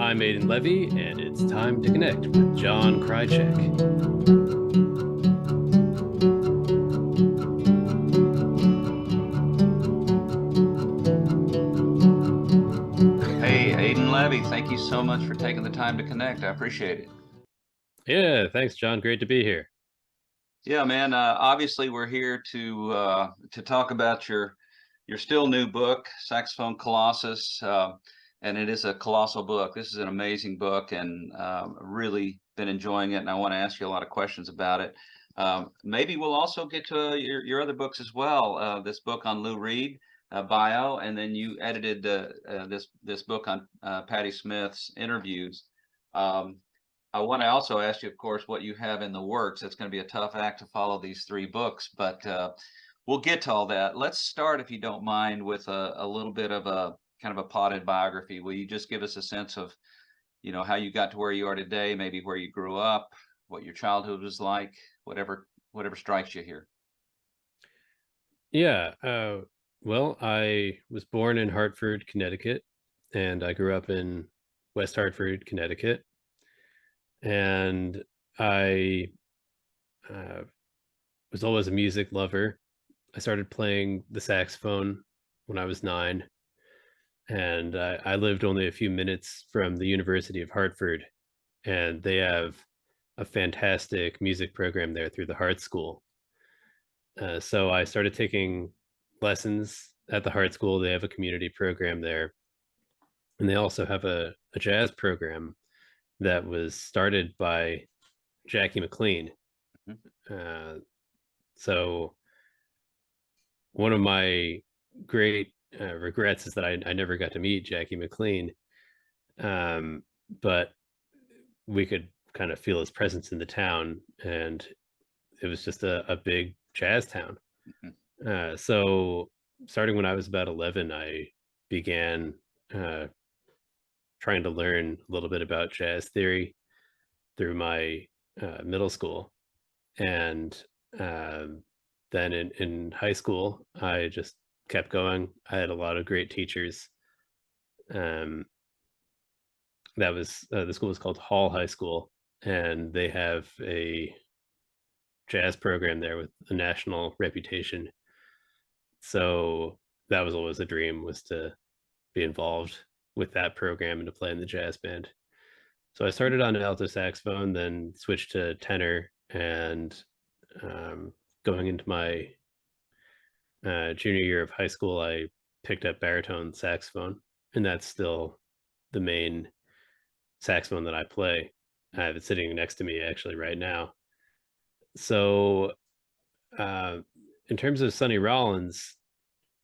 I'm Aidan Levy, and it's time to connect with John Krychek. Hey, Aidan Levy, thank you so much for taking the time to connect. I appreciate it. Yeah, thanks, John. Great to be here. Yeah, man. Obviously, we're here to talk about your still new book, Saxophone Colossus, and it is a colossal book. This is an amazing book, and really been enjoying it. And I want to ask you a lot of questions about it. Maybe we'll also get to your other books as well. This book on Lou Reed, bio, and then you edited this book on Patti Smith's interviews. Um, I want to also ask you, of course, what you have in the works. It's going to be a tough act to follow these three books, but we'll get to all that. Let's start, if you don't mind, with a little bit of a kind of a potted biography. Will you just give us a sense of, how you got to where you are today, maybe where you grew up, what your childhood was like, whatever strikes you here. Yeah, well, I was born in Hartford, Connecticut, and I grew up in West Hartford, Connecticut. And I was always a music lover. I started playing the saxophone when I was 9, and I lived only a few minutes from the University of Hartford, and they have a fantastic music program there through the Hart School. So I started taking lessons at the Hart School. They have a community program there, and they also have a jazz program that was started by Jackie McLean. Mhm. Uh, so one of my great regrets is that I never got to meet Jackie McLean, but we could kind of feel his presence in the town, and it was just a big jazz town. Mhm. So starting when I was about 11, I began uh, trying to learn a little bit about jazz theory through my middle school. And um, then in high school, I just kept going. I had a lot of great teachers. Um, that was the school was called Hall High School, and they have a jazz program there with a national reputation. So that was always a dream, was to be involved with that program and to play in the jazz band. So I started on alto saxophone, then switched to tenor, and um, going into my junior year of high school, I picked up baritone saxophone, and that's still the main saxophone that I play. I have it sitting next to me actually right now. So, uh, in terms of Sonny Rollins,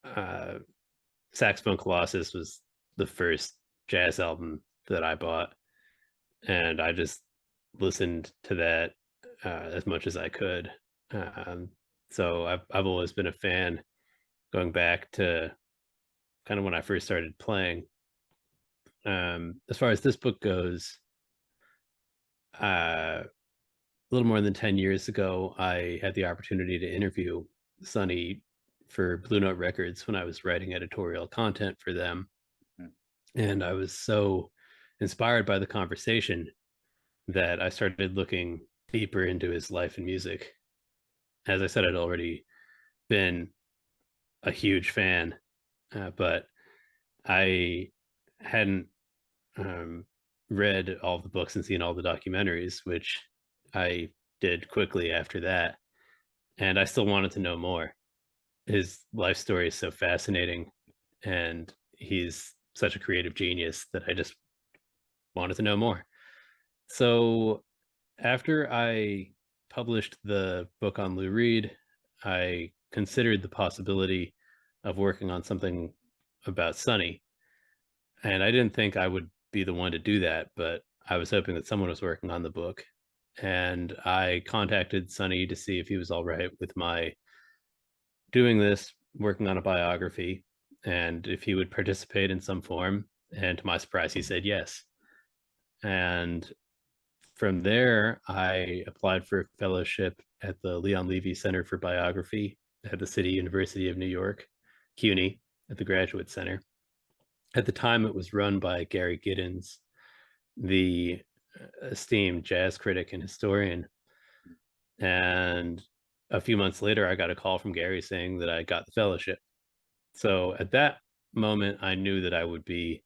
uh, Saxophone Colossus was the first jazz album that I bought, and I just listened to that as much as I could. Um, so I've always been a fan, going back to kind of when I first started playing. As far as this book goes, a little more than 10 years ago, I had the opportunity to interview Sonny for Blue Note Records when I was writing editorial content for them. Mhm. And I was so inspired by the conversation that I started looking deeper into his life and music. As I said, I'd already been a huge fan, but I hadn't um, read all the books and seen all the documentaries, which I did quickly after that. And I still wanted to know more. His life story is so fascinating, and he's such a creative genius that I just wanted to know more. So after I published the book on Lou Reed, I considered the possibility of working on something about Sonny. And I didn't think I would be the one to do that, but I was hoping that someone was working on the book. And I contacted Sonny to see if he was all right with my doing this, working on a biography, and if he would participate in some form. And to my surprise, he said yes. And from there, I applied for a fellowship at the Leon Levy Center for Biography at the City University of New York, CUNY, at the Graduate Center. At the time, it was run by Gary Giddens, the esteemed jazz critic and historian. And a few months later, I got a call from Gary saying that I got the fellowship. So at that moment, I knew that I would be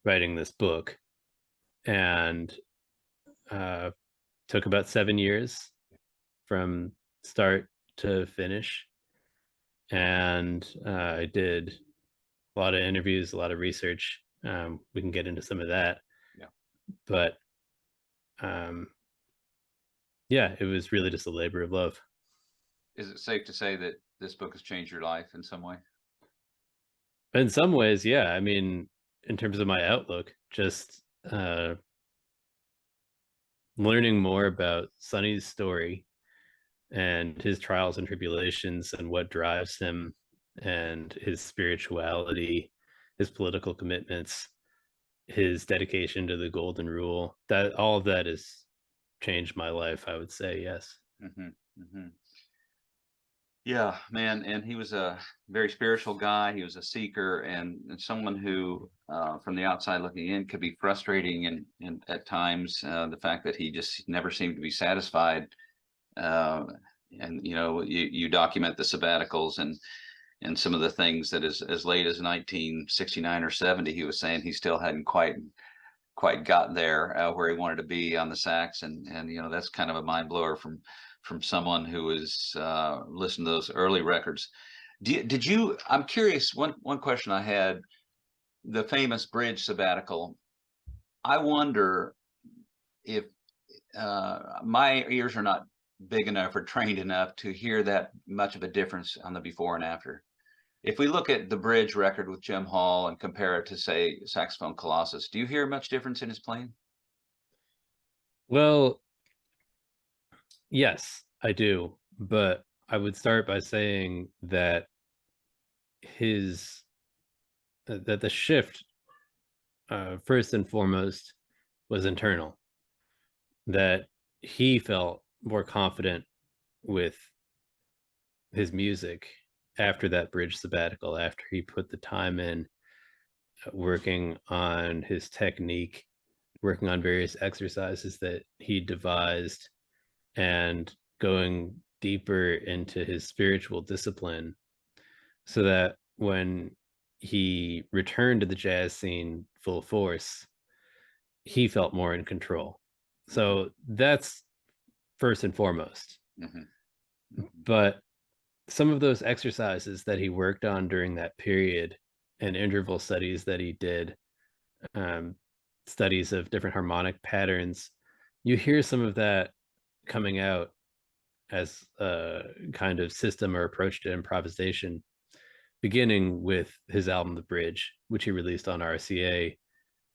writing this book, and uh, took about 7 years from start to finish. And I did a lot of interviews, a lot of research. We can get into some of that. Yeah. But um, yeah, it was really just a labor of love. Is it safe to say that this book has changed your life in some way? In some ways, yeah. I mean, in terms of my outlook, just learning more about Sonny's story and his trials and tribulations and what drives him and his spirituality, his political commitments, his dedication to the golden rule, that all of that has changed my life, I would say. Yes. Hmm. Hmm. Yeah, man, and he was a very spiritual guy. He was a seeker, and someone who, from the outside looking in, could be frustrating, and at times, the fact that he just never seemed to be satisfied. Uh, and you document the sabbaticals and some of the things that as late as 1969 or 70, he was saying he still hadn't quite got there, where he wanted to be on the sax, and that's kind of a mind blower from someone who was listening to those early records. Did you? I'm curious. One question I had: the famous bridge sabbatical. I wonder if my ears are not big enough or trained enough to hear that much of a difference on the before and after. If we look at the bridge record with Jim Hall and compare it to, say, Saxophone Colossus, do you hear much difference in his playing? Well, yes, I do. But I would start by saying that his that the shift, first and foremost, was internal. That he felt more confident with his music after that bridge sabbatical, after he put the time in, working on his technique, working on various exercises that he devised, and going deeper into his spiritual discipline, so that when he returned to the jazz scene full force, he felt more in control. So that's first and foremost. Hmm. But some of those exercises that he worked on during that period, and interval studies that he did, um, studies of different harmonic patterns, you hear some of that coming out as a kind of system or approach to improvisation, beginning with his album The Bridge, which he released on RCA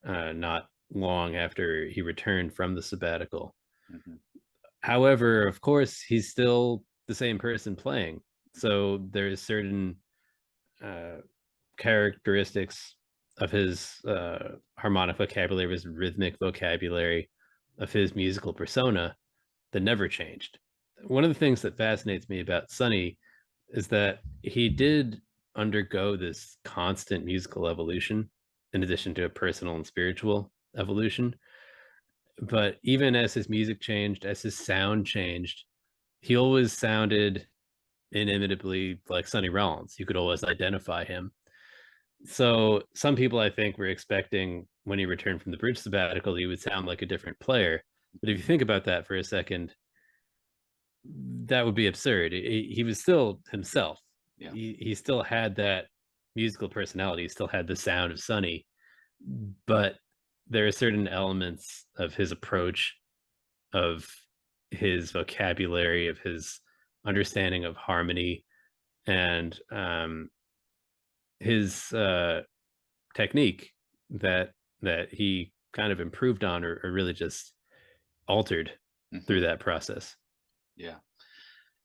not long after he returned from the sabbatical. Hmm. However, of course, he's still the same person playing. So there's certain uh, characteristics of his harmonic vocabulary, of his rhythmic vocabulary, of his musical persona that never changed. One of the things that fascinates me about Sonny is that he did undergo this constant musical evolution in addition to a personal and spiritual evolution. But even as his music changed, as his sound changed, he always sounded inimitably like Sonny Rollins. You could always identify him. So some people, I think, were expecting when he returned from the bridge sabbatical, he would sound like a different player. But if you think about that for a second, that would be absurd. He was still himself. Yeah. He still had that musical personality. He still had the sound of Sonny, but there are certain elements of his approach, of his vocabulary, of his understanding of harmony, and his technique that he kind of improved on, or really just altered Hmm. through that process. Yeah.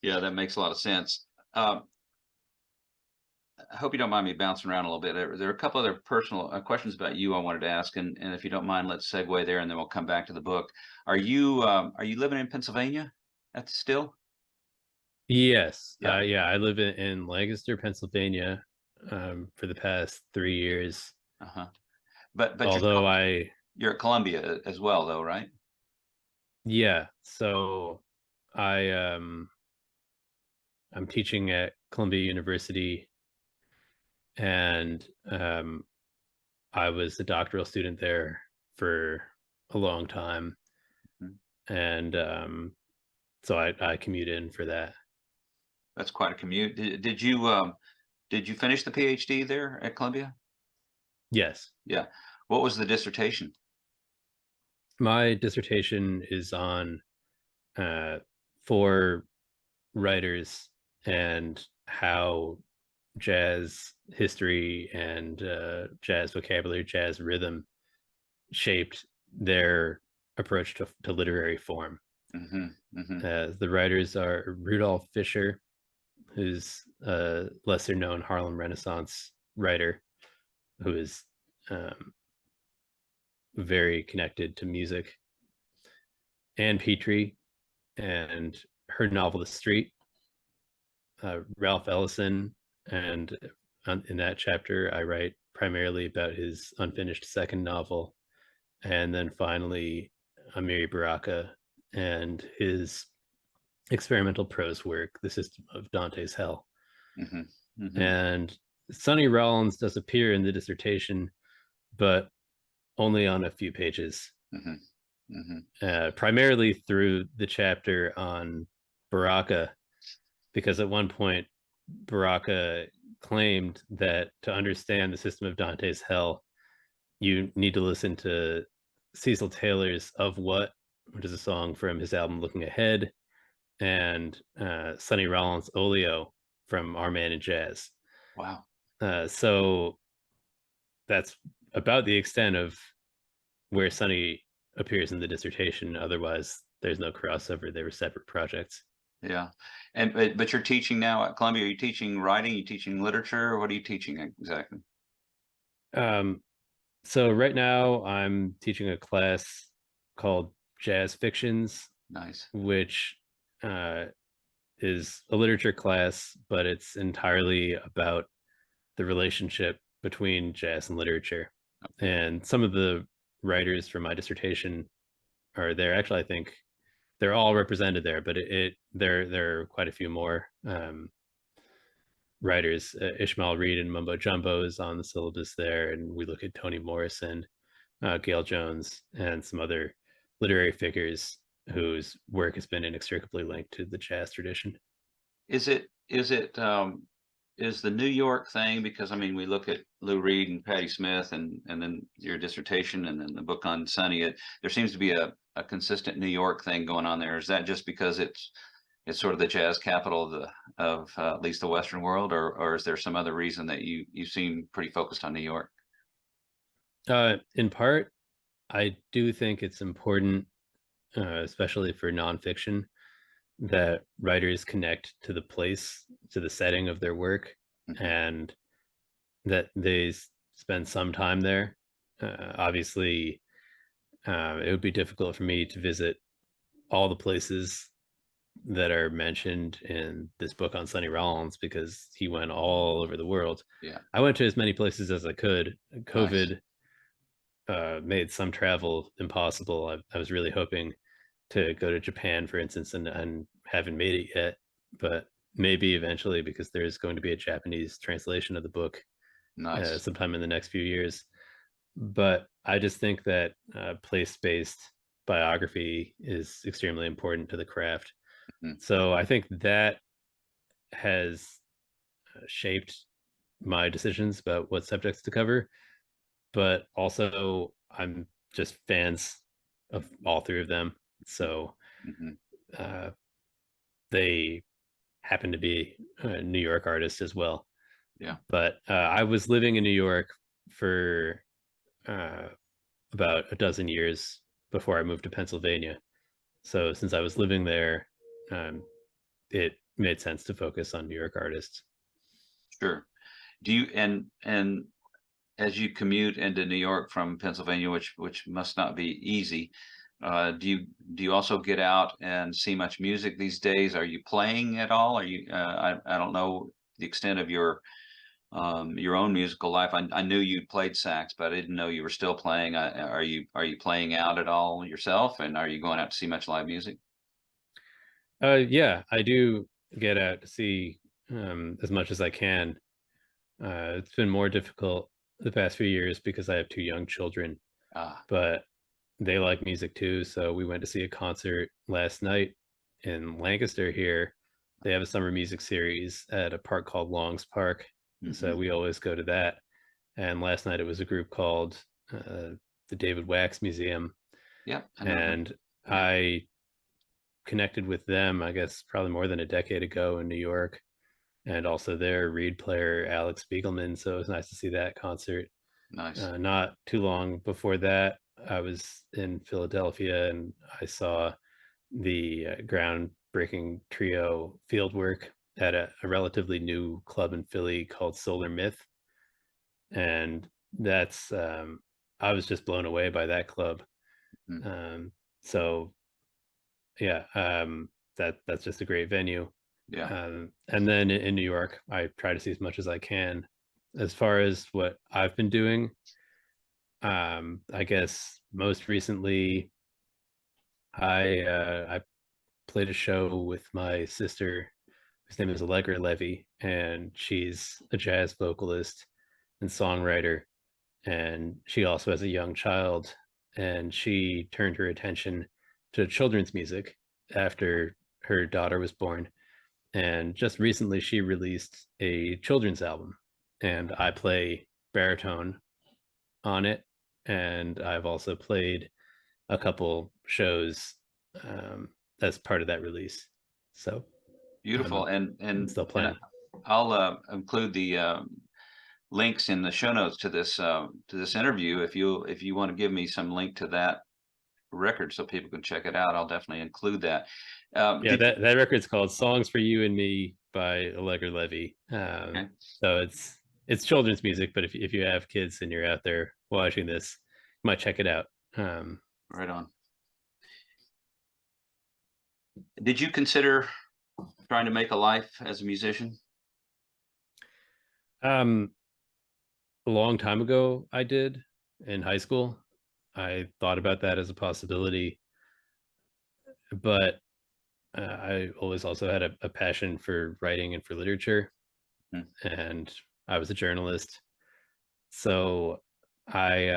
Yeah, that makes a lot of sense. Um, I hope you don't mind me bouncing around a little bit. There are a couple other personal questions about you I wanted to ask, and if you don't mind, let's segue there, and then we'll come back to the book. Are you living in Pennsylvania still? Yes, Yeah. yeah, I live in Lancaster, Pennsylvania, for the past 3 years. Uh-huh. But you're Although still. I you're at Columbia as well, though, right? Yeah. So I I'm teaching at Columbia University, and I was a doctoral student there for a long time, Mhm. and so I commute in for that. That's quite a commute. Did you finish the PhD there at Columbia? Yes. Yeah. What was the dissertation? My dissertation is on uh, four writers and how jazz history and jazz vocabulary, jazz rhythm shaped their approach to literary form. Hmm. Hmm. The writers are Rudolf Fischer, who's a lesser known Harlem Renaissance writer who is um, very connected to music, Anne Petrie and her novel The Street, Ralph Ellison, and in that chapter I write primarily about his unfinished second novel, and then finally Amiri Baraka and his experimental prose work, The System of Dante's Hell. Hmm. Hmm. And Sonny Rollins does appear in the dissertation, but only on a few pages, Hmm. Hmm. primarily through the chapter on Baraka, because at one point Baraka claimed that to understand the System of Dante's Hell, you need to listen to Cecil Taylor's Of What, which is a song from his album Looking Ahead, and Sonny Rollins' Oleo from Our Man in Jazz. Wow. So that's about the extent of where Sonny appears in the dissertation. Otherwise, there's no crossover. They were separate projects. Yeah. And but you're teaching now at Columbia. Are you teaching writing? Are you teaching literature? Or what are you teaching exactly? Um, so right now, I'm teaching a class called Jazz Fictions, Nice. which uh, is a literature class, but it's entirely about the relationship between jazz and literature. Okay. And some of the writers for my dissertation are there. Actually, I think they're all represented there, but there are quite a few more writers. Ishmael Reed and Mumbo Jumbo is on the syllabus there, and we look at Toni Morrison, Gail Jones, and some other literary figures whose work has been inextricably linked to the jazz tradition. Is the New York thing, because I mean we look at Lou Reed and Patti Smith and then your dissertation and then the book on Sonny, there seems to be a consistent New York thing going on there. Is that just because it's sort of the jazz capital of at least the Western world, or is there some other reason that you seem pretty focused on New York? In part, I do think it's important, especially for nonfiction, that writers connect to the place, to the setting of their work, Hmm. and that they spend some time there. Obviously, it would be difficult for me to visit all the places that are mentioned in this book on Sonny Rollins because he went all over the world. Yeah. I went to as many places as I could. Nice. COVID made some travel impossible. I was really hoping to go to Japan, for instance, and haven't made it yet, but maybe eventually because there's going to be a Japanese translation of the book Nice. sometime in the next few years. But I just think that place-based biography is extremely important to the craft. Mhm. So I think that has shaped my decisions about what subjects to cover. But also, I'm just fans of all three of them. So Mhm. uh, they happen to be New York artists as well. Yeah. But I was living in New York for uh, about a dozen years before I moved to Pennsylvania. So since I was living there, um, it made sense to focus on New York artists. Sure. Do you and as you commute into New York from Pennsylvania, which must not be easy, do you also get out and see much music these days? Are you playing at all? Are you I don't know the extent of your your own musical life? I knew you played sax, but I didn't know you were still playing. Are you playing out at all yourself, and are you going out to see much live music? Yeah, I do get out to see as much as I can. It's been more difficult the past few years because I have two young children, Ah, but they like music too. So we went to see a concert last night in Lancaster here. They have a summer music series at a park called Longs Park. So hmm, we always go to that. And last night it was a group called uh, the David Wax Museum. yep, I know them. And Yeah, I connected with them, I guess, probably more than a decade ago in New York, and also their reed player, Alex Spiegelman. So it was nice to see that concert. nice. Not too long before that, I was in Philadelphia and I saw the groundbreaking trio Fieldwork at a relatively new club in Philly called Solar Myth. And that's, I was just blown away by that club. Mm, Um, so yeah, that's just a great venue. yeah. And then in New York, I try to see as much as I can. As far as what I've been doing, I guess most recently, I played a show with my sister, whose name is Allegra Levy, and she's a jazz vocalist and songwriter. And she also has a young child, and she turned her attention to children's music after her daughter was born. And just recently, she released a children's album, and I play baritone on it. And I've also played a couple shows um, as part of that release. So Beautiful. I'm And still playing. I'll include the links in the show notes to this interview. If you want to give me some link to that record so people can check it out, I'll definitely include that. Yeah, Did you? that record's called "Songs for You and Me" by Allegra Levy. Okay, So it's children's music, but if you have kids and you're out there watching this, you might check it out. Um, right on. Did you consider trying to make a life as a musician? um, a long time ago, I did in high school. I thought about that as a possibility, but I always also had a passion for writing and for literature, Mm, and I was a journalist. So I,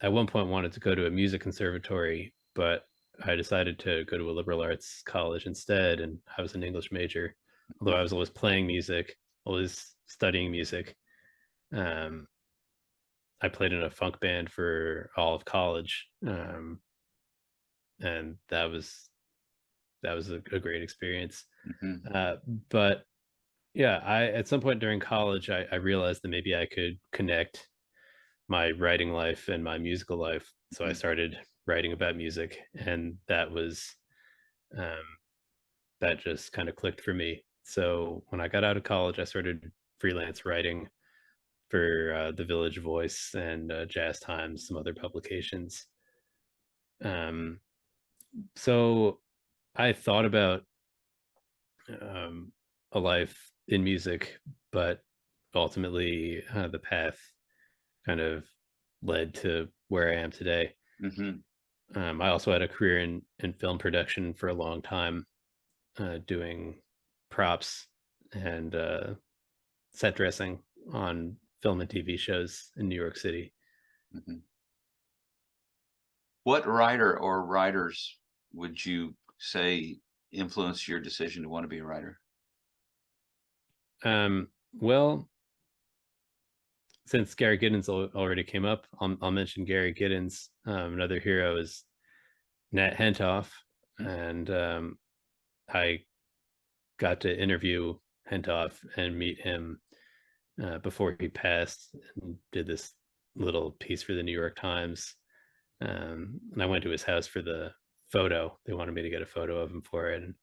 at one point, wanted to go to a music conservatory, but I decided to go to a liberal arts college instead, and I was an English major. Although mm. I was always playing music, always studying music. Um, I played in a funk band for all of college, and that was a great experience. Mhm. Uh, but yeah, I at some point during college, I realized that maybe I could connect my writing life and my musical life. So I Mhm. started writing about music, and um, that just kind of clicked for me. So when I got out of college, I started freelance writing for the Village Voice and JazzTimes, some other publications. Um, so I thought about um, a life in music, but ultimately the path kind of led to where I am today. Mhm. I also had a career in film production for a long time, doing props and set dressing on film and TV shows in New York City. Mhm. What writer or writers would you say influenced your decision to want to be a writer? Well, since Gary Giddens already came up, I'll mention Gary Giddens. Another hero is Nat Hentoff, Mm, and I got to interview Hentoff and meet him before he passed, and did this little piece for the New York Times. And I went to his house for the photo. They wanted me to get a photo of him for it, and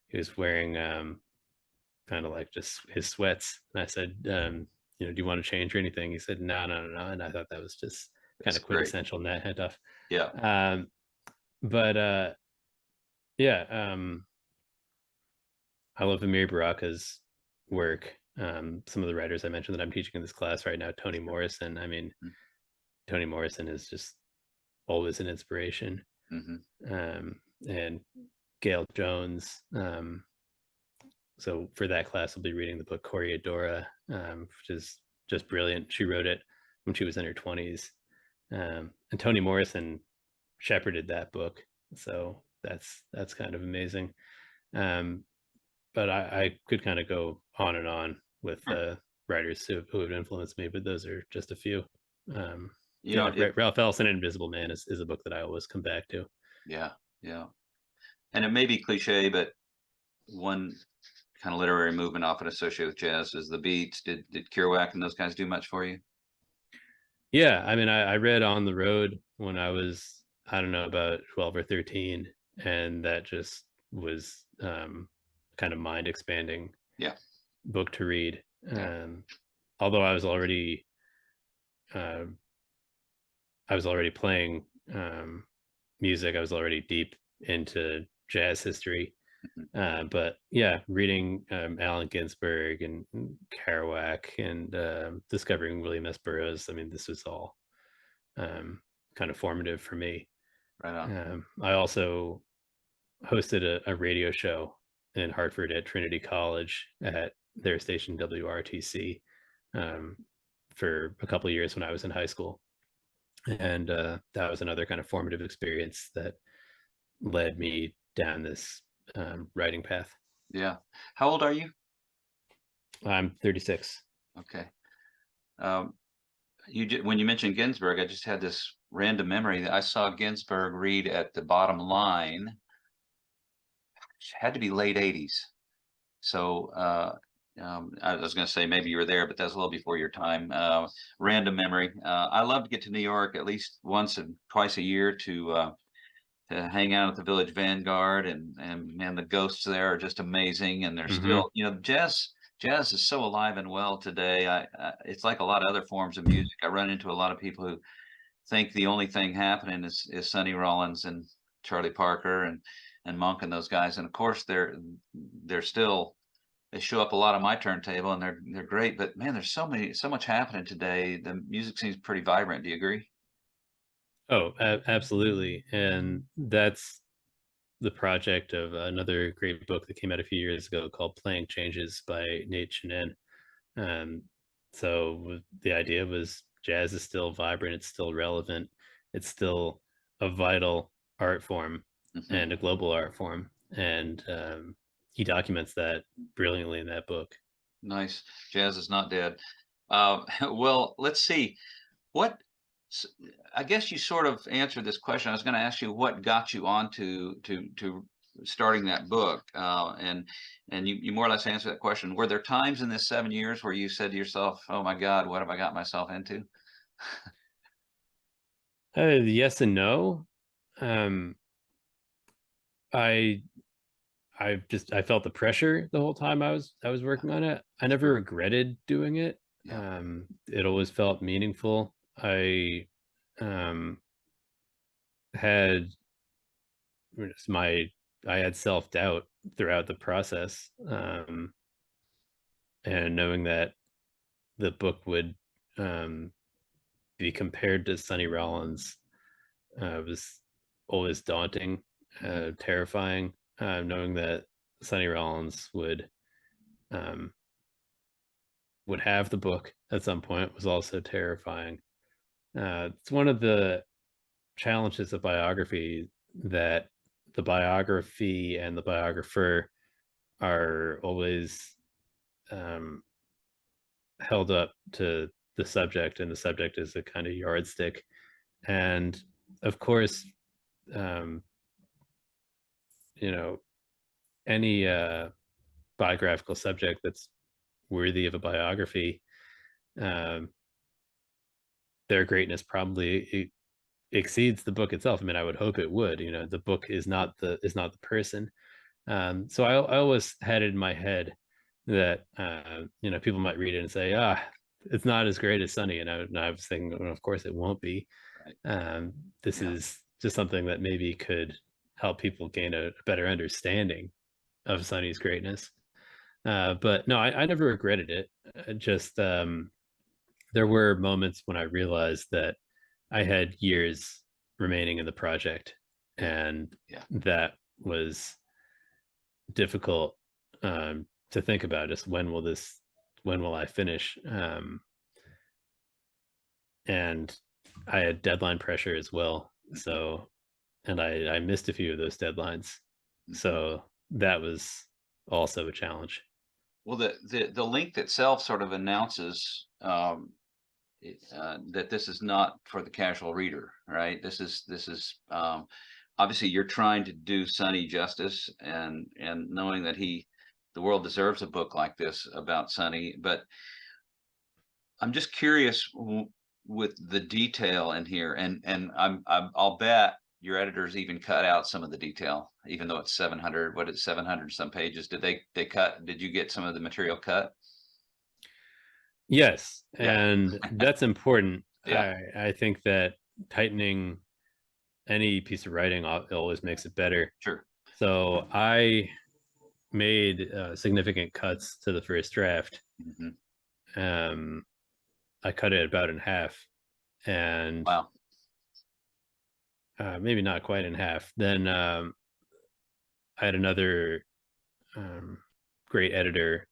he was wearing kind of like just his sweats. And I said, do you want to change or anything? He said, no, no, no, no. And I thought that was just kind that's of great. quintessential Nat Hentoff. Yeah. Um, but yeah, I love Amir Baraka's work. some of the writers I mentioned that I'm teaching in this class right now, Toni Morrison. I mean, Mm. Toni Morrison is just always an inspiration. And Gail Jones. So for that class, I'll be reading the book Correadora, which is just brilliant. She wrote it when she was in her 20s. And Toni Morrison shepherded that book. So that's kind of amazing. But I could kind of go on and on with writers who have influenced me, but those are just a few. You know, Ralph Ellison and Invisible Man is a book that I always come back to. yeah, yeah. And it may be cliche, but one kind of literary movement often associated with jazz is the Beats. Did Kerouac and those guys do much for you? Yeah, I mean, I read On the Road when I was, I don't know, about 12 or 13, and that just was kind of mind expanding Yeah. book to read. Yeah. Although I was already playing music, I was already deep into jazz history. But yeah, reading Allen Ginsberg and Kerouac and discovering William S. Burroughs, I mean, this was all kind of formative for me. Right on. I also hosted a radio show in Hartford at Trinity College at their station WRTC for a couple of years when I was in high school. And that was another kind of formative experience that led me down this writing path. Yeah. How old are you? I'm 36. Okay. When you mentioned Ginsberg, I just had this random memory that I saw Ginsberg read at the Bottom Line. It had to be late 80s. So I was going to say maybe you were there, but that's a little before your time. Random memory. I love to get to New York at least once and twice a year to hang out at the Village Vanguard, and man, the ghosts there are just amazing, and they're still, jazz is so alive and well today. It's like a lot of other forms of music. I run into a lot of people who think the only thing happening is Sonny Rollins and Charlie Parker and Monk and those guys, and of course they're still, they show up a lot on my turntable and they're great, but man, there's so much happening today. The music seems pretty vibrant. Do you agree? Oh, absolutely. And that's the project of another great book that came out a few years ago called Playing Changes by Nate Chinen. So the idea was jazz is still vibrant, it's still relevant, it's still a vital art form and a global art form. And he documents that brilliantly in that book. Nice. Jazz is not dead. Well, let's see. What I guess you sort of answered this question. I was going to ask you what got you on to starting that book, and you more or less answered that question. Were there times in this 7 years where you said to yourself, "Oh my God, what have I got myself into?" Yes and no. I I felt the pressure the whole time I was working on it. I never regretted doing it. Yeah. It always felt meaningful. I had I had self-doubt throughout the process. And knowing that the book would be compared to Sonny Rollins was always daunting, terrifying. Knowing that Sonny Rollins would have the book at some point was also terrifying. It's one of the challenges of biography that the biography and the biographer are always held up to the subject, and the subject is a kind of yardstick. And of course, you know, any biographical subject that's worthy of a biography, their greatness probably exceeds the book itself. I mean, I would hope it would. The book is not the person. So I always had it in my head that people might read it and say, it's not as great as Sonny, and I was thinking, well, of course it won't be. Right. This is just something that maybe could help people gain a better understanding of Sonny's greatness. But no, I never regretted it. Just there were moments when I realized that I had years remaining in the project, Yeah. and Yeah. that was difficult to think about. Just when will I finish? And I had deadline pressure as well. Mhm. So, and I missed a few of those deadlines. Mhm. So that was also a challenge. Well, the length itself sort of announces that this is not for the casual reader, right? This is obviously you're trying to do Sonny justice, and knowing that the world deserves a book like this about Sonny. But I'm just curious with the detail in here, and I'll bet your editors even cut out some of the detail, even though it's 700. What is 700 some pages? Did they cut? Did you get some of the material cut? Yes, Yeah, and that's important. yeah, I think that tightening any piece of writing always makes it better. sure. So I made significant cuts to the first draft. Hmm. Um, I cut it about in half, and Wow. maybe not quite in half. Then I had another um, great editor,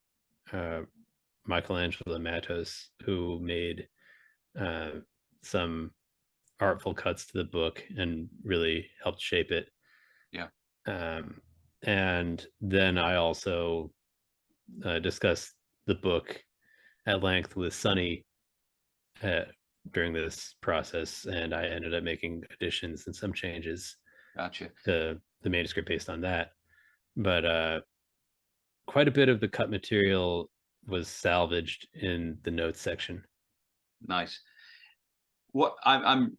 uh, Michelangelo Matos, who made uh, some artful cuts to the book and really helped shape it. Yeah. Um, and then I also discussed the book at length with Sonny uh, during this process, and I ended up making additions and some changes Gotcha. to the manuscript based on that. But quite a bit of the cut material was salvaged in the notes section. Nice. What I'm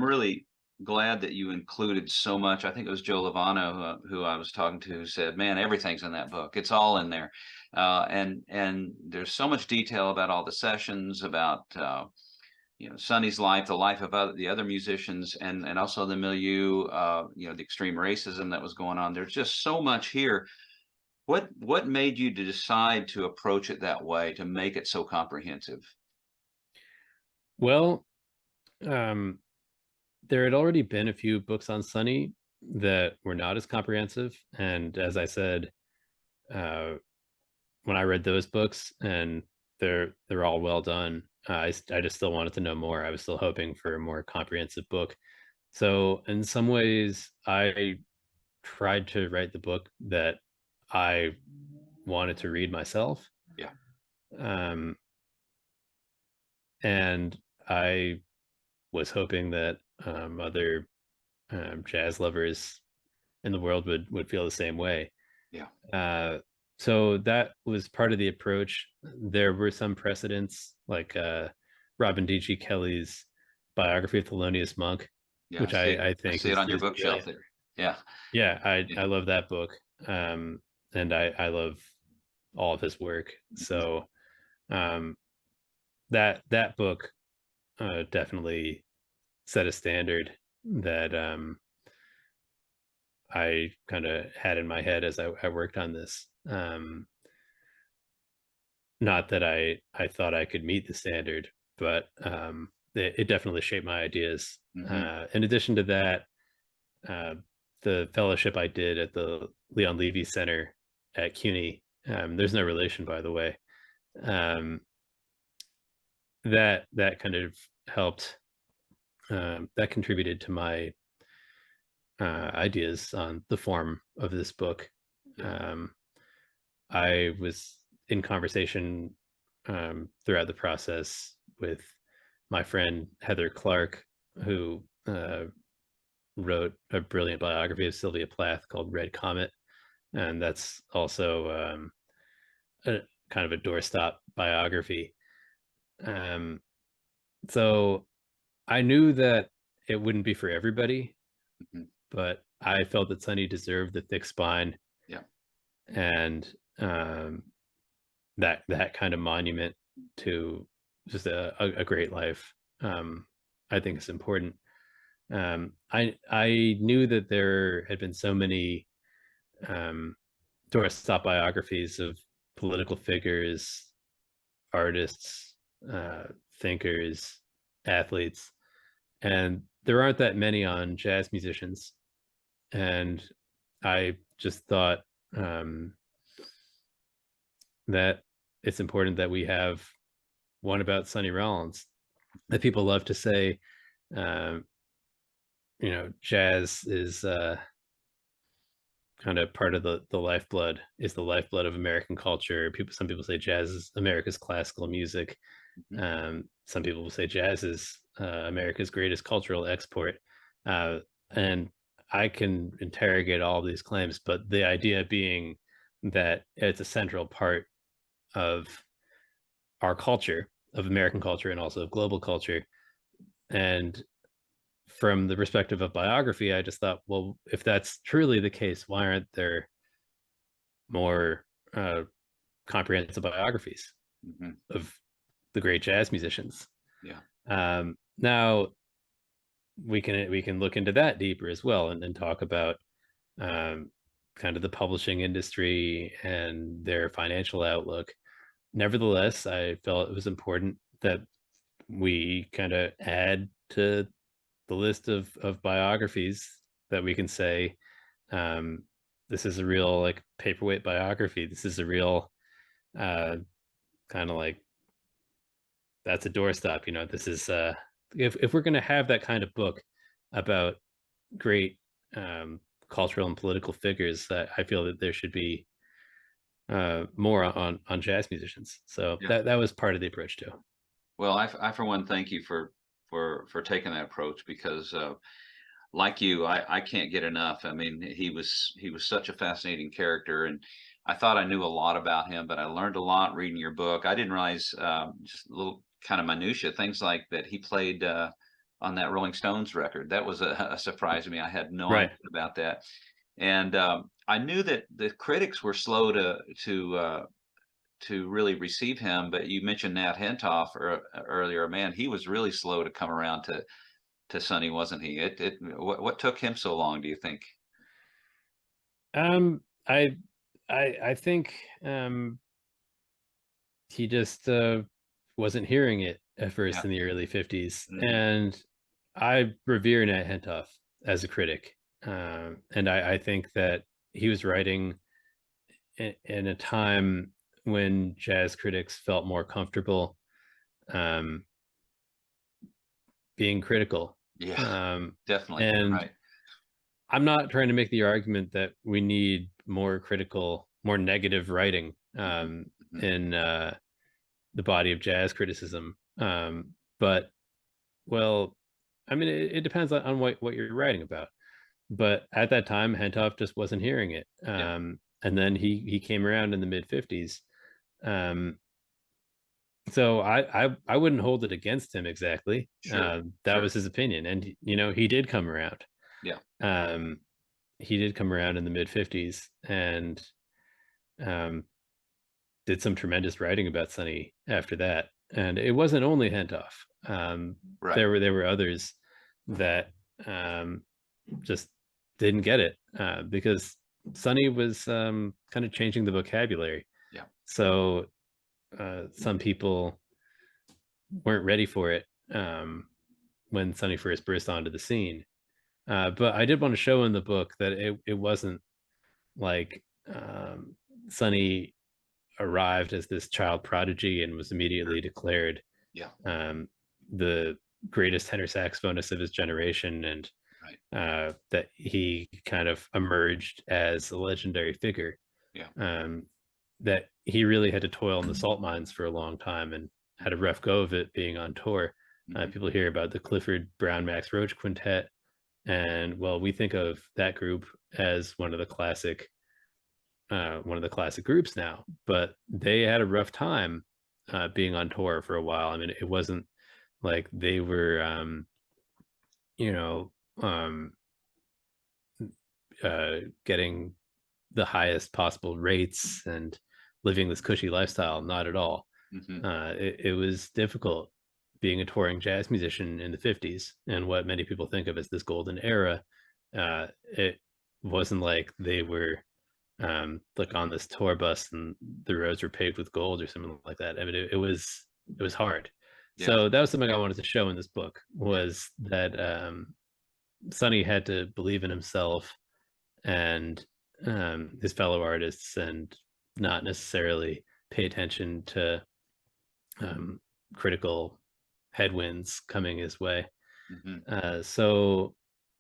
really glad that you included so much. I think it was Joe Lovano who I was talking to, who said, "Man, everything's in that book. It's all in there," and there's so much detail about all the sessions, about Sonny's life, the life of the other musicians, and also the milieu. The extreme racism that was going on. There's just so much here. What made you to decide to approach it that way, to make it so comprehensive? Well, um, there had already been a few books on Sunny that were not as comprehensive, and as I said, uh, when I read those books, and they're all well done, I just still wanted to know more. I was still hoping for a more comprehensive book. So in some ways, I tried to write the book that I wanted to read myself. Yeah. Um, and I was hoping that other jazz lovers in the world would feel the same way. Yeah. Uh, so that was part of the approach. There were some precedents, like Robin D.G. Kelly's biography of Thelonious Monk, Yeah. which I I think see it on your is bookshelf brilliant. there. Yeah. Yeah, Yeah. I love that book, um, and I love all of his work. Mhm. So um, that book definitely set a standard that I kind of had in my head as I worked on this. Not that I thought I could meet the standard, but it definitely shaped my ideas. Mhm. In addition to that, uh, the fellowship I did at the Leon Levy Center at CUNY, there's no relation, by the way. Um, that kind of helped. That contributed to my ideas on the form of this book. Yeah. Um, I was in conversation throughout the process with my friend Heather Clark, who wrote a brilliant biography of Sylvia Plath called Red Comet. And that's also a kind of a doorstop biography. Um, so I knew that it wouldn't be for everybody, Mhm. but I felt that Sunny deserved the thick spine, Yeah. and um, that kind of monument to just a great life. I think is important. I knew that there had been so many um, doorstop biographies of political figures, artists, thinkers, athletes, and there aren't that many on jazz musicians. And I just thought that it's important that we have one about Sonny Rollins. That people love to say, um, jazz is kind of part of the lifeblood, is the lifeblood of American culture. Some people say jazz is America's classical music. Some people will say jazz is America's greatest cultural export. And I can interrogate all these claims, but the idea being that it's a central part of our culture, of American culture, and also of global culture. And from the perspective of biography, I just thought, well, if that's truly the case, why aren't there more comprehensive biographies of the great jazz musicians? Now we can look into that deeper as well, and talk about kind of the publishing industry and their financial outlook. Nevertheless, I felt it was important that we kind of add to the list of biographies that we can say, this is a real like paperweight biography. This is a real kind of like, that's a doorstop. This is if we're going to have that kind of book about great cultural and political figures, that I feel that there should be more on jazz musicians. So that was part of the approach too. Well, I for one thank you for taking that approach, because like you, I can't get enough. I mean, he was such a fascinating character, and I thought I knew a lot about him, but I learned a lot reading your book. I didn't realize just little kind of minutia things like that he played on that Rolling Stones record. That was a surprise to me. I had no idea about that. And I knew that the critics were slow to really receive him, but you mentioned Nat Hentoff earlier. Man, he was really slow to come around to Sonny, wasn't he? What took him so long, do you think? I think he just wasn't hearing it at first in the early 50s. And I revere Nat Hentoff as a critic. And I think that he was writing in a time when jazz critics felt more comfortable being critical. Definitely. And right. I'm not trying to make the argument that we need more critical, more negative writing in the body of jazz criticism. But, well, I mean, it depends on what you're writing about. But at that time, Hentoff just wasn't hearing it. And then he came around in the mid 50s. So I wouldn't hold it against him exactly. That was his opinion, and he did come around. He did come around in the mid 50s and did some tremendous writing about Sonny after that. And it wasn't only Hentoff. There were others that just didn't get it because Sonny was kind of changing the vocabulary. So some people weren't ready for it when Sonny first burst onto the scene. But I did want to show in the book that it wasn't like Sonny arrived as this child prodigy and was immediately declared the greatest tenor saxophonist of his generation, and that he kind of emerged as a legendary figure. That he really had to toil in the salt mines for a long time and had a rough go of it being on tour. People hear about the Clifford Brown Max Roach Quintet, and well, we think of that group as one of the classic groups now, but they had a rough time being on tour for a while. I mean, it wasn't like they were getting the highest possible rates and living this cushy lifestyle. Not at all. It was difficult being a touring jazz musician in the 50s and what many people think of as this golden era. It wasn't like they were like on this tour bus and the roads were paved with gold or something like that. I mean, it was hard. Yeah. So that was something I wanted to show in this book, Yeah. was that Sonny had to believe in himself and his fellow artists, and not necessarily pay attention to um, critical headwinds coming his way. Hmm. So,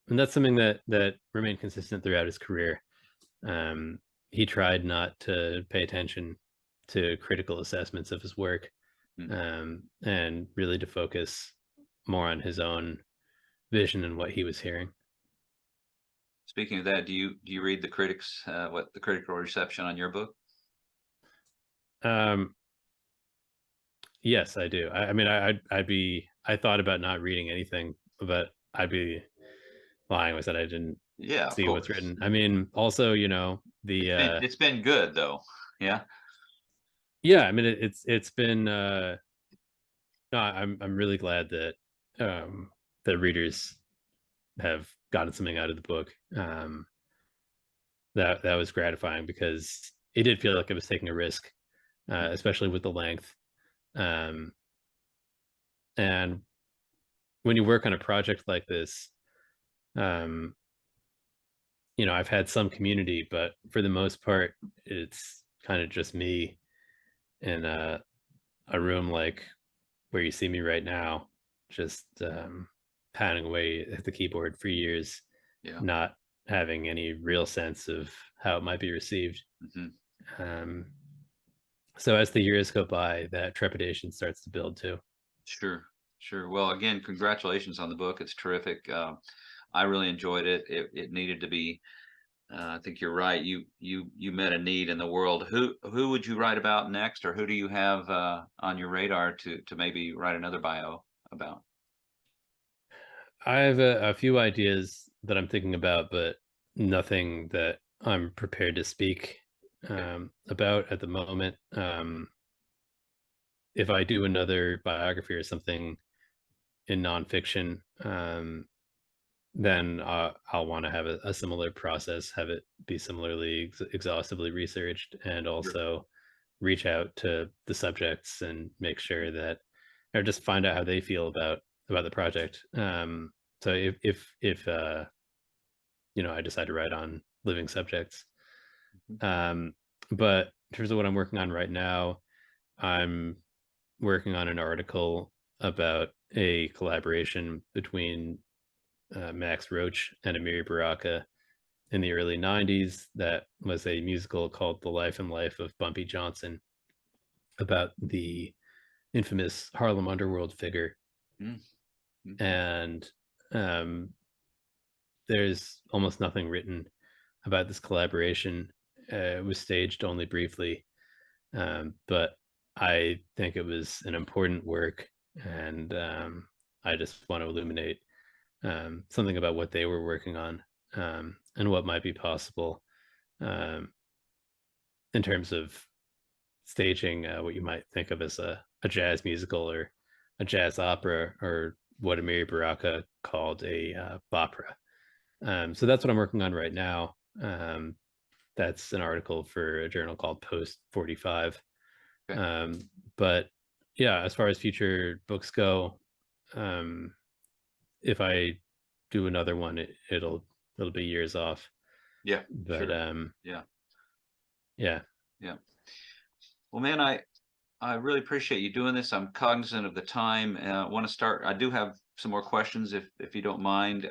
and that's something that remained consistent throughout his career. Um, he tried not to pay attention to critical assessments of his work, and really to focus more on his own vision and what he was hearing. Speaking of that, do you read the critics, what the critical reception on your book? Um, yes, I do. I mean, I thought about not reading anything, but I'd be lying if I said I didn't Yeah, of see what's course. written. I mean, also, It's the been it's been good though. Yeah. yeah, I mean, it's been no, I'm really glad that that readers have gotten something out of the book. That was gratifying, because it did feel like I was taking a risk, Mhm. especially with the length. Um, and when you work on a project like this, um, I've had some community, but for the most part, it's kind of just me in a room like where you see me right now, just pounding away at the keyboard for years, Yeah. not having any real sense of how it might be received. Hmm. Um, so as the years go by, that trepidation starts to build too. Sure. Sure. Well, again, congratulations on the book. It's terrific. I really enjoyed it. It needed to be. I think you're right. You met a need in the world. Who would you write about next, or who do you have on your radar to maybe write another bio about? I have a few ideas that I'm thinking about, but nothing that I'm prepared to speak Okay. about at the moment. If I do another biography or something in nonfiction, then I'll want to have a similar process, have it be similarly exhaustively researched, and Sure. also reach out to the subjects and make sure that, or just find out how they feel about the project. So if I decide to write on living subjects, Mhm. um, but in terms of what I'm working on right now, I'm working on an article about a collaboration between Max Roach and Amiri Baraka in the early 90s. That was a musical called The Life and Life of Bumpy Johnson, about the infamous Harlem Underworld figure. Mm. Mhm. And um, there's almost nothing written about this collaboration. It was staged only briefly, but I think it was an important work, and I just want to illuminate something about what they were working on, and what might be possible um, in terms of staging what you might think of as a jazz musical or a jazz opera, or what Amiri Baraka called a bopera. So that's what I'm working on right now. Um, that's an article for a journal called Post 45. Okay. Um, but yeah, as far as future books go, um, if I do another one, it'll be years off. Yeah. But Sure. Yeah. yeah, Yeah. Well, man, I really appreciate you doing this. I'm cognizant of the time. I want to start. I do have some more questions if you don't mind.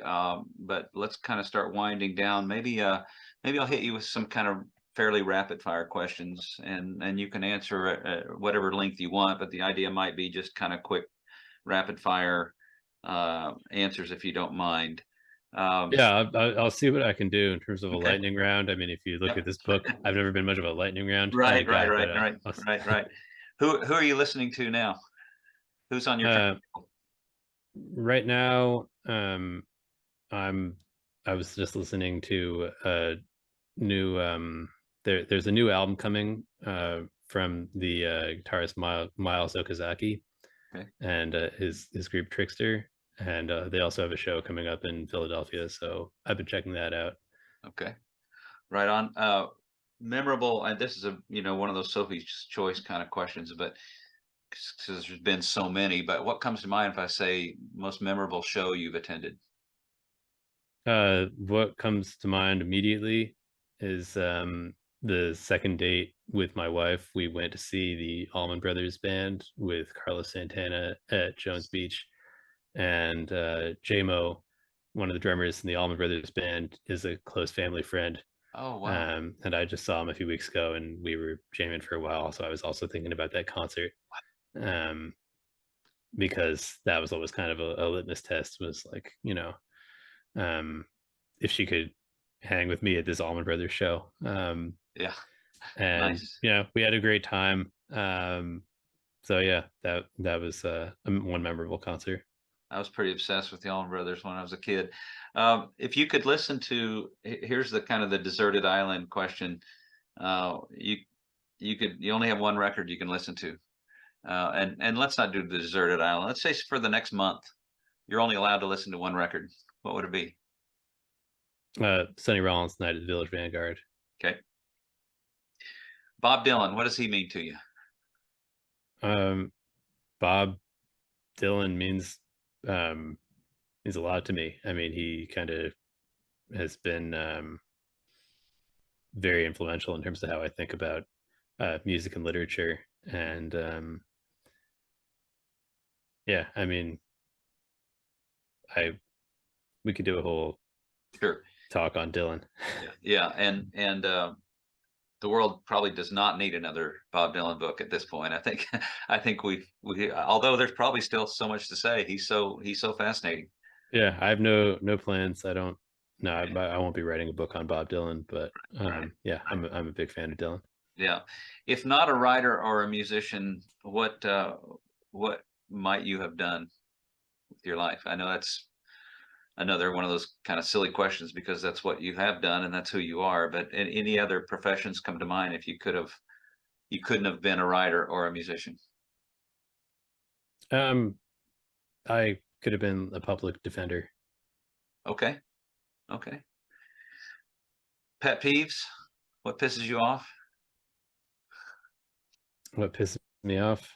But let's kind of start winding down. Maybe I'll hit you with some kind of fairly rapid fire questions, and you can answer at whatever length you want. But the idea might be just kind of quick rapid fire answers if you don't mind. Um, yeah, I'll see what I can do in terms of a okay. lightning round. I mean, if you look Yep. at this book, I've never been much of a lightning round kind Right. of Right. guy, Right. but Right. Right. Right. Who are you listening to now? Who's on your uh, turntable? right now, I'm I was just listening to a new there's a new album coming from the guitarist Miles Okazaki Okay. and his group Trickster, and they also have a show coming up in Philadelphia, so I've been checking that out. Okay. Right on. memorable, and this is a one of those Sophie's Choice kind of questions, but because there's been so many, but what comes to mind if I say most memorable show you've attended? What comes to mind immediately is the second date with my wife. We went to see the Allman Brothers Band with Carlos Santana at Jones Beach, and JMO, one of the drummers in the Allman Brothers Band, is a close family friend. Oh, wow. And I just saw him a few weeks ago, and we were jamming for a while. So I was also thinking about that concert, um, because that was always kind of a litmus test. Was like, um, if she could hang with me at this Allman Brothers show. Yeah, And nice. we had a great time. So yeah, that was one memorable concert. I was pretty obsessed with the Allman Brothers when I was a kid. If you could listen to, here's the kind of the deserted island question. You only have one record you can listen to, and let's not do the deserted island. Let's say for the next month, you're only allowed to listen to one record. What would it be? Sonny Rollins, Night at the Village Vanguard. Okay. Bob Dylan, what does he mean to you? Bob Dylan means a lot to me. I mean, he kind of has been very influential in terms of how I think about music and literature. And yeah, I mean, we could do a whole Sure. talk on Dylan. Yeah, and the world probably does not need another Bob Dylan book at this point. I think I think we although there's probably still so much to say. He's so fascinating. Yeah, I have no plans. I don't. No, I won't be writing a book on Bob Dylan, but Right. yeah, I'm a big fan of Dylan. Yeah. If not a writer or a musician, what might you have done with your life? I know that's another one of those kind of silly questions because that's what you have done and that's who you are. But any other professions come to mind if you couldn't have been a writer or a musician? Um, I could have been a public defender. Okay. Okay. Pet peeves? What pisses you off? What pisses me off?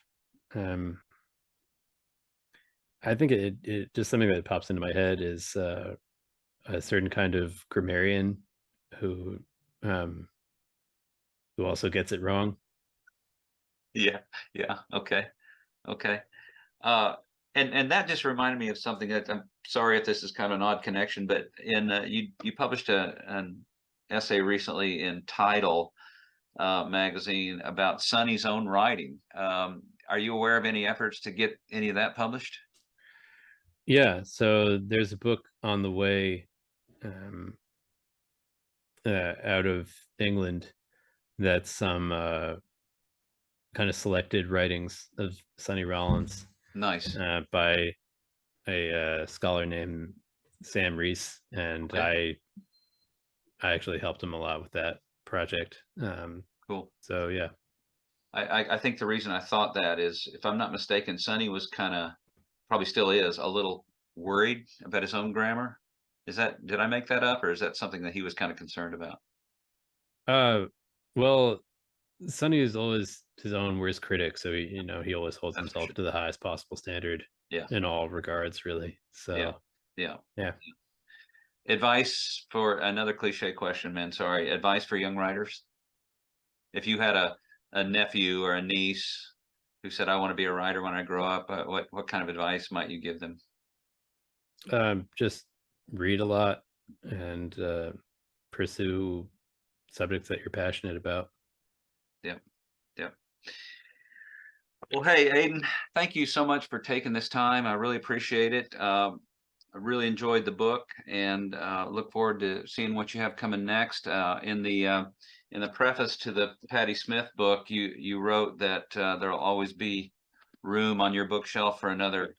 I think it just something that pops into my head is a certain kind of grammarian who um, who also gets it wrong. Yeah. Yeah. Okay. Okay. Uh, and that just reminded me of something that I'm sorry if this is kind of an odd connection, but in you published an essay recently in Tidal magazine about Sonny's own writing. Are you aware of any efforts to get any of that published? Yeah, so there's a book on the way um, out of England that's some kind of selected writings of Sonny Rollins Nice. by a scholar named Sam Reese, and Okay. I actually helped him a lot with that project. Cool. So yeah. I think the reason I thought that is, if I'm not mistaken, Sonny was kind of, probably still is, a little worried about his own grammar. Did I make that up, or is that something that he was kind of concerned about? Uh, well, Sonny is always his own worst critic, so he always holds That's for himself sure. to the highest possible standard Yeah. in all regards, really. Yeah. So Yeah. yeah. Advice for another cliche question, man. Sorry. Advice for young writers. If you had a nephew or a niece who said, "I want to be a writer when I grow up," what kind of advice might you give them? Just read a lot and pursue subjects that you're passionate about. Yep. Yep. Well, hey, Aidan, thank you so much for taking this time. I really appreciate it. I really enjoyed the book and look forward to seeing what you have coming next. In the preface to the Patti Smith book, you wrote that there'll always be room on your bookshelf for another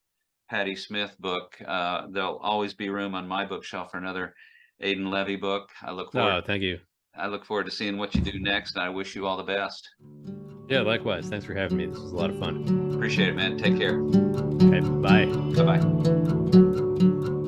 Patti Smith book. There'll always be room on my bookshelf for another Aidan Levy book. Oh, thank you. I look forward to seeing what you do next, and I wish you all the best. Yeah, likewise. Thanks for having me. This was a lot of fun. Appreciate it, man. Take care. Okay, bye. Bye bye.